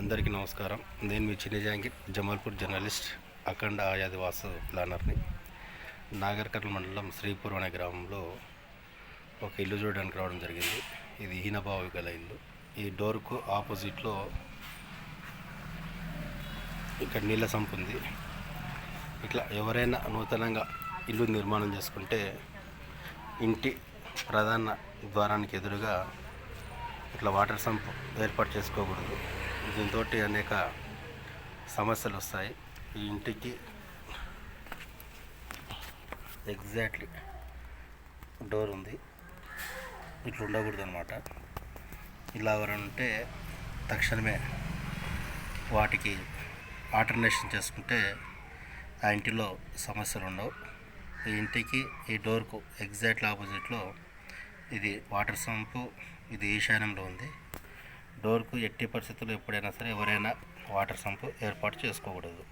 అందరికీ నమస్కారం. నేను మీ చిన్ని జాంగీర్, జమాల్పూర్ జర్నలిస్ట్, అఖండ ఆయాదివాసు ప్లానర్ని. నాగర్ కర్నూల్ మండలం శ్రీపూర్ అనే గ్రామంలో ఒక ఇల్లు చూడడానికి రావడం జరిగింది. ఇది హీనభావి గల ఇల్లు. ఈ డోర్కు ఆపోజిట్లో ఇక్కడ నీళ్ళ సంపు ఉంది. ఇట్లా ఎవరైనా నూతనంగా ఇల్లు నిర్మాణం చేసుకుంటే ఇంటి ప్రధాన ద్వారానికి ఎదురుగా ఇట్లా వాటర్ సంప్ ఏర్పాటు చేసుకోకూడదు. దీంతో అనేక సమస్యలు వస్తాయి. ఈ ఇంటికి ఎగ్జాక్ట్లీ డోర్ ఉంది, ఇట్లా ఉండకూడదు అనమాట. ఇలా ఎవరైనా ఉంటే తక్షణమే వాటికి ఆల్టర్నేషన్ చేసుకుంటే ఆ ఇంటిలో సమస్యలు ఉండవు. ఈ ఇంటికి ఈ డోర్కు ఎగ్జాక్ట్లీ ఆపోజిట్లో ఇది వాటర్ సంపు, ఇది ఈశాన్యంలో ఉంది. డోర్కు ఎట్టి పరిస్థితుల్లో ఎప్పుడైనా సరే ఎవరైనా వాటర్ సంపు ఏర్పాటు చేసుకోకూడదు.